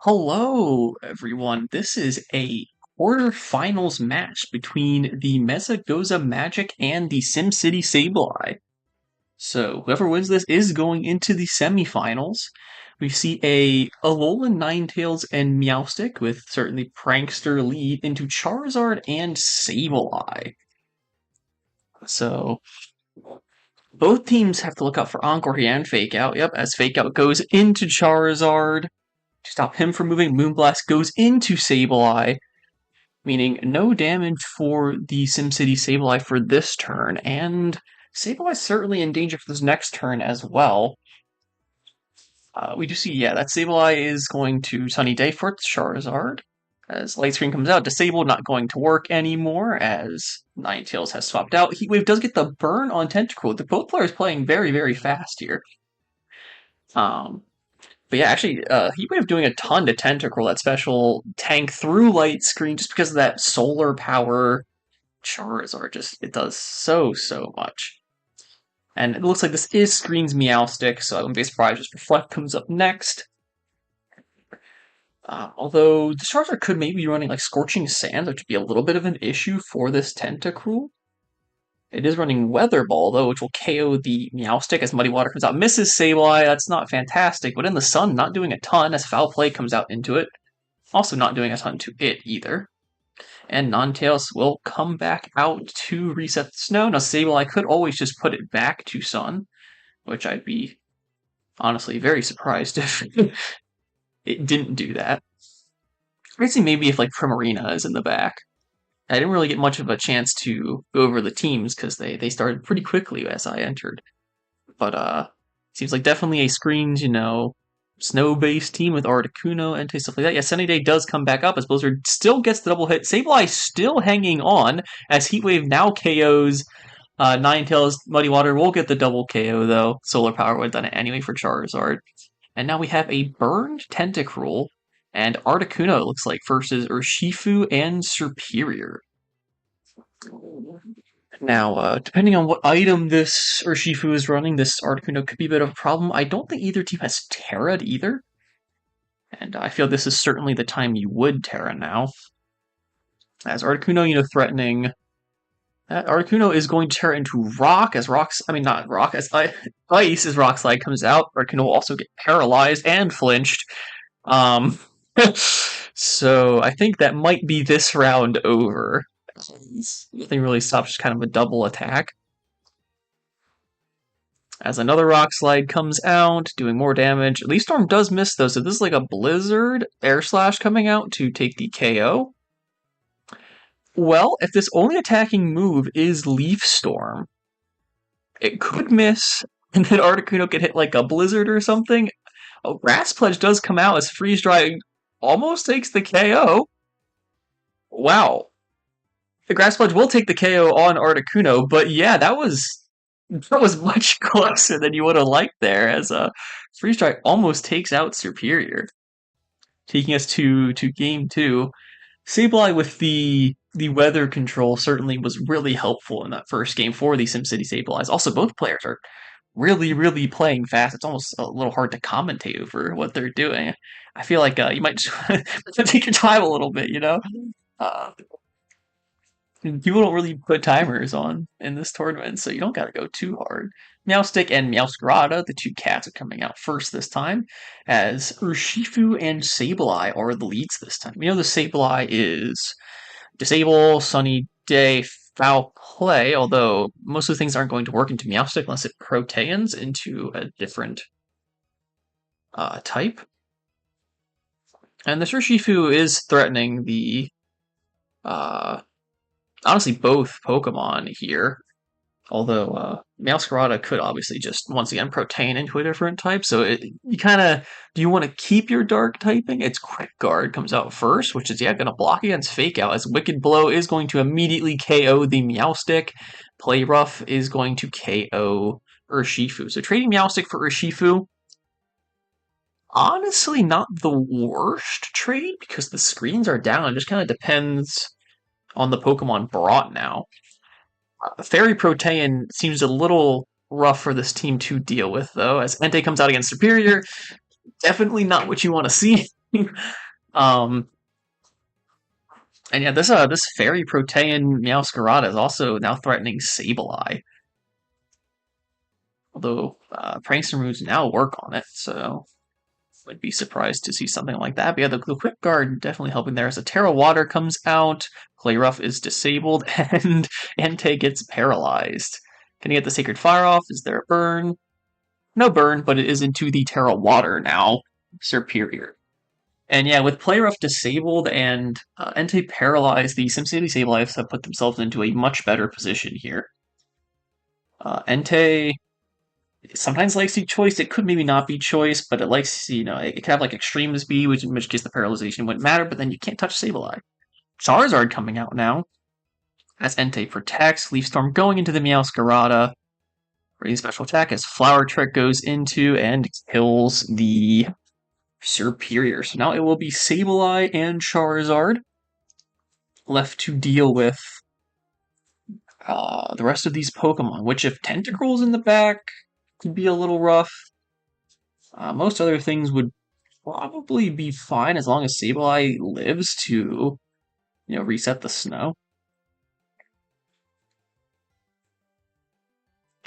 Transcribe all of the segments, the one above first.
Hello, everyone. This is a quarterfinals match between the Mesagoza Magic and the Simcity Sableye. So whoever wins this is going into the semifinals. We see a Alolan Ninetales and Meowstic with certainly Prankster lead into Charizard and Sableye. So both teams have to look out for Encore here and Fake Out. Yep, as Fake Out goes into Charizard. To stop him from moving, Moonblast goes into Sableye, meaning no damage for the SimCity Sableye for this turn, and Sableye certainly in danger for this next turn as well. We do see, yeah, that Sableye is going to Sunny Day for its Charizard. As Light Screen comes out, Disable not going to work anymore as Ninetales has swapped out. Heatwave does get the burn on Tentacruel. Both players playing very, very fast here. But yeah, actually, Heatwave doing a ton to Tentacruel, that special tank through Light Screen, just because of that solar power. Charizard it does so much. And it looks like this is Screen's Meowstic, so I wouldn't be surprised if Reflect comes up next. Although the Charizard could maybe be running like Scorching Sands, which would be a little bit of an issue for this Tentacruel. It is running Weather Ball, though, which will KO the Meowstic as Muddy Water comes out. Misses Sableye, that's not fantastic, but in the Sun, not doing a ton as Foul Play comes out into it. Also not doing a ton to it, either. And Ninetales will come back out to reset the snow. Now, Sableye could always just put it back to Sun, which I'd be honestly very surprised if it didn't do that. I'd say maybe if, like, Primarina is in the back. I didn't really get much of a chance to go over the teams because they started pretty quickly as I entered. But seems like definitely a Screens, snow-based team with Articuno, Entei, stuff like that. Yeah, Sunny Day does come back up as Blizzard still gets the double hit. Sableye still hanging on as Heatwave now KOs Ninetales. Muddy Water will get the double KO though. Solar Power would have done it anyway for Charizard. And now we have a burned Tentacruel and Articuno, it looks like, versus Urshifu and Superior. Now, depending on what item this Urshifu is running, this Articuno could be a bit of a problem. I don't think either team has Terra'd either. And I feel this is certainly the time you would Terra now. As Articuno, threatening... That Articuno is going to Terra into Rock, as not Rock, as Ice as Rock Slide comes out. Articuno will also get paralyzed and flinched. So I think that might be this round over. Nothing really stops, just kind of a double attack. As another Rock Slide comes out, doing more damage. Leaf Storm does miss, though, so this is like a Blizzard Air Slash coming out to take the KO. Well, if this only attacking move is Leaf Storm, it could miss, and then Articuno could hit like a Blizzard or something. Oh, Grass Pledge does come out as Freeze Dry almost takes the KO. Wow. The Grass Pledge will take the KO on Articuno, but yeah, that was much closer than you would have liked there, as Freeze Dry almost takes out Superior. Taking us to game 2. Sableye with the weather control certainly was really helpful in that first game for the SimCity Sableyes. Also, both players are really playing fast. It's almost a little hard to commentate over what they're doing. I feel like you might just take your time a little bit, People don't really put timers on in this tournament, so you don't gotta go too hard. Meowstic and Meowscarada, the two cats, are coming out first this time, as Urshifu and Sableye are the leads this time. We know the Sableye is Disable, Sunny Day, Foul Play, although most of the things aren't going to work into Meowstic unless it Proteans into a different type. And this Urshifu is threatening the honestly both Pokemon here. Although Meowscarada could obviously just once again Protean into a different type, so you kind of do you want to keep your Dark typing? Its Quick Guard comes out first, which is going to block against Fake Out, as Wicked Blow is going to immediately KO the Meowstic. Play Rough is going to KO Urshifu. So trading Meowstic for Urshifu, honestly not the worst trade because the screens are down. It just kind of depends on the Pokemon brought now. Fairy Protean seems a little rough for this team to deal with, though, as Entei comes out against Superior. Definitely not what you want to see. um, and yeah, this Fairy Protean Meowscarada is also now threatening Sableye. Although Prankster moves now work on it, so would be surprised to see something like that. But yeah, the Quick Guard definitely helping there. As a Terra Water comes out, Play Rough is disabled, and Entei gets paralyzed. Can you get the Sacred Fire off? Is there a burn? No burn, but it is into the Terra Water now. Superior. And yeah, with Play Rough disabled and Entei paralyzed, the Simcity Sableyes have put themselves into a much better position here. Entei sometimes likes to choice. It could maybe not be choice, but it likes, it could have like extreme speed, which in which case the paralyzation wouldn't matter, but then you can't touch Sableye. Charizard coming out now as Entei protects. Leaf Storm going into the Meowscarada. Raising special attack as Flower Trick goes into and kills the Superior. So now it will be Sableye and Charizard left to deal with the rest of these Pokemon, which if Tentacruel's in the back could be a little rough. Most other things would probably be fine as long as Sableye lives to, reset the snow.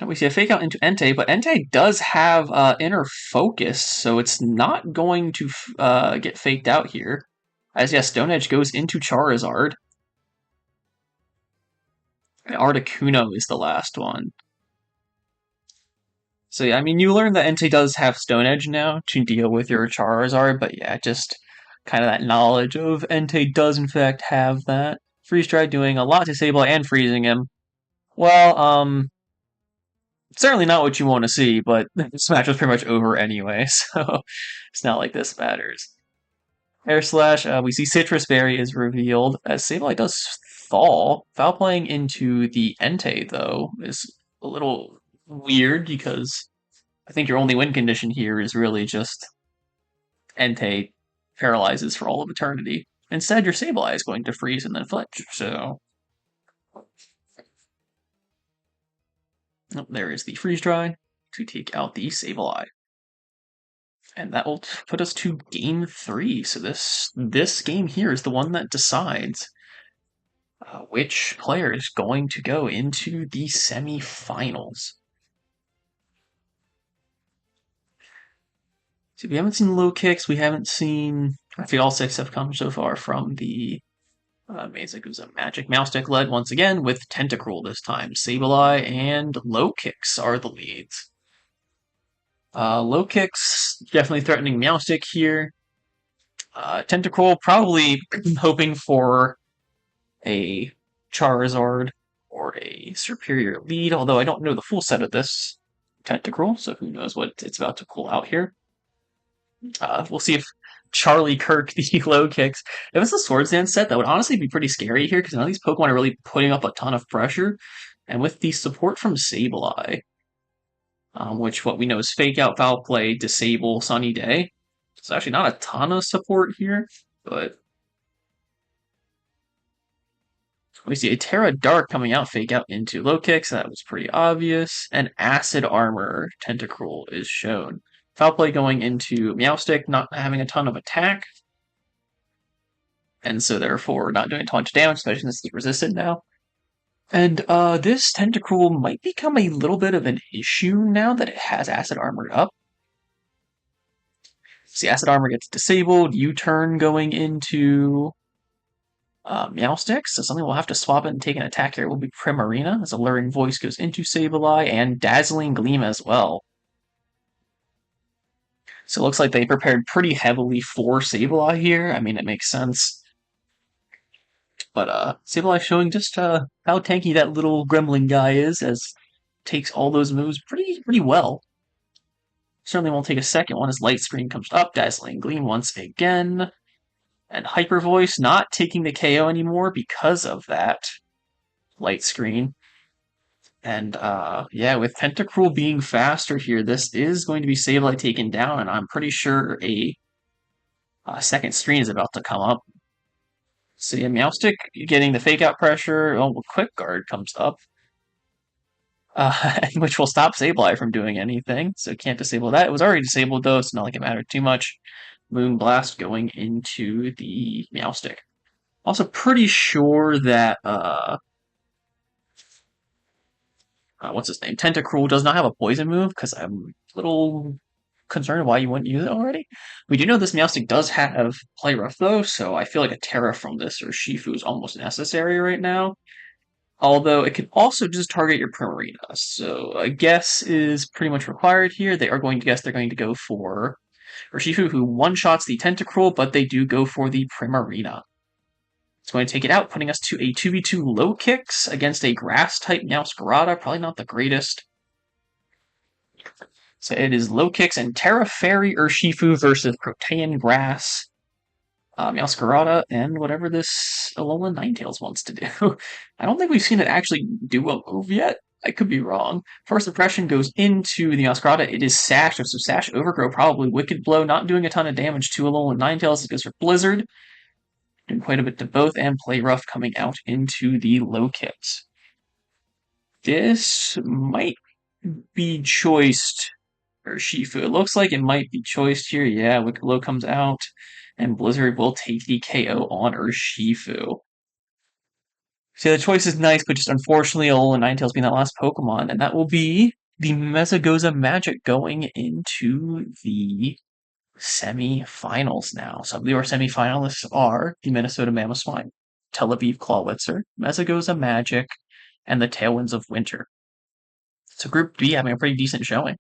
We see a fake out into Entei, but Entei does have inner focus, so it's not going to get faked out here. As yeah, Stone Edge goes into Charizard. Articuno is the last one. So yeah, I mean, you learn that Entei does have Stone Edge now to deal with your Charizard, but yeah, just kind of that knowledge of Entei does in fact have that. Freeze Dry doing a lot to Sableye and freezing him. Well, certainly not what you want to see, but this match was pretty much over anyway, so it's not like this matters. Air Slash, we see Citrus Berry is revealed as Sableye does fall. Foul playing into the Entei, though, is a little weird because I think your only win condition here is really just Entei paralyzes for all of eternity. Instead, your Sableye is going to freeze and then flinch, so. Oh, there is the freeze dry to take out the Sableye. And that will put us to game 3. So this game here is the one that decides which player is going to go into the semifinals. So we haven't seen low kicks. We haven't seen. I think all 6 have come so far from the Mesagoza Magic Mouse deck led once again with Tentacruel this time. Sableye and low kicks are the leads. Low kicks definitely threatening Meowstic here. Tentacruel probably hoping for a Charizard or a Superior lead, although I don't know the full set of this Tentacruel, so who knows what it's about to pull out here. We'll see if Charlie Kirk, the low kicks. If it's a Swords Dance set, that would honestly be pretty scary here, because none of these Pokemon are really putting up a ton of pressure. And with the support from Sableye, which what we know is Fake Out, Foul Play, Disable, Sunny Day. It's actually not a ton of support here, but we see a Terra Dark coming out, Fake Out into low kicks. That was pretty obvious. And Acid Armor Tentacruel is shown. Foul Play going into Meowstic, not having a ton of attack. And so therefore not doing a ton of damage, especially since it's resistant now. And this Tentacruel might become a little bit of an issue now that it has Acid Armor up. See, Acid Armor gets disabled, U-turn going into Meowstic, so something we'll have to swap it and take an attack here will be Primarina, as Alluring Voice goes into Sableye, and Dazzling Gleam as well. So it looks like they prepared pretty heavily for Sableye here. I mean, it makes sense. But Sableye showing just how tanky that little gremlin guy is, as takes all those moves pretty well. Certainly won't take a second one as Light Screen comes up, Dazzling Gleam once again. And Hyper Voice not taking the KO anymore because of that Light Screen. And yeah, with Tentacruel being faster here, this is going to be Sableye taken down, and I'm pretty sure a second screen is about to come up. So yeah, Meowstic getting the fake out pressure. Oh, Quick Guard comes up. Which will stop Sableye from doing anything, so can't disable that. It was already disabled though, so not like it mattered too much. Moonblast going into the Meowstic. Also pretty sure that what's his name? Tentacruel does not have a poison move because I'm a little concerned why you wouldn't use it already. We do know this Meowstic does have Play Rough though, so I feel like a Terra from this or Shifu is almost necessary right now. Although it can also just target your Primarina, so a guess is pretty much required here. They are going to guess they're going to go for Urshifu, who one-shots the Tentacruel, but they do go for the Primarina. It's going to take it out, putting us to a 2v2 low kicks against a grass-type Meowscarada. Probably not the greatest. So it is low kicks and Terra Fairy Urshifu versus Protean Grass, Meowscarada, and whatever this Alolan Ninetales wants to do. I don't think we've seen it actually do a move yet. I could be wrong. First impression goes into the Meowscarada. It is Sash, so Sash Overgrow, probably Wicked Blow, not doing a ton of damage to Alolan Ninetales. It goes for Blizzard. Doing quite a bit to both, and Play Rough coming out into the low kicks. This might be choiced Urshifu. It looks like it might be choiced here. Yeah, Wicked Blow comes out, and Blizzard will take the KO on Urshifu. So the choice is nice, but just unfortunately, Alolan Ninetales being that last Pokemon, and that will be the Mesagoza Magic going into the semi-finals now. Some of your semi-finalists are the Minnesota Mammoth Tel Aviv Clawitzer, Mesagoza Magic, and the Tailwinds of Winter. So Group B having a pretty decent showing.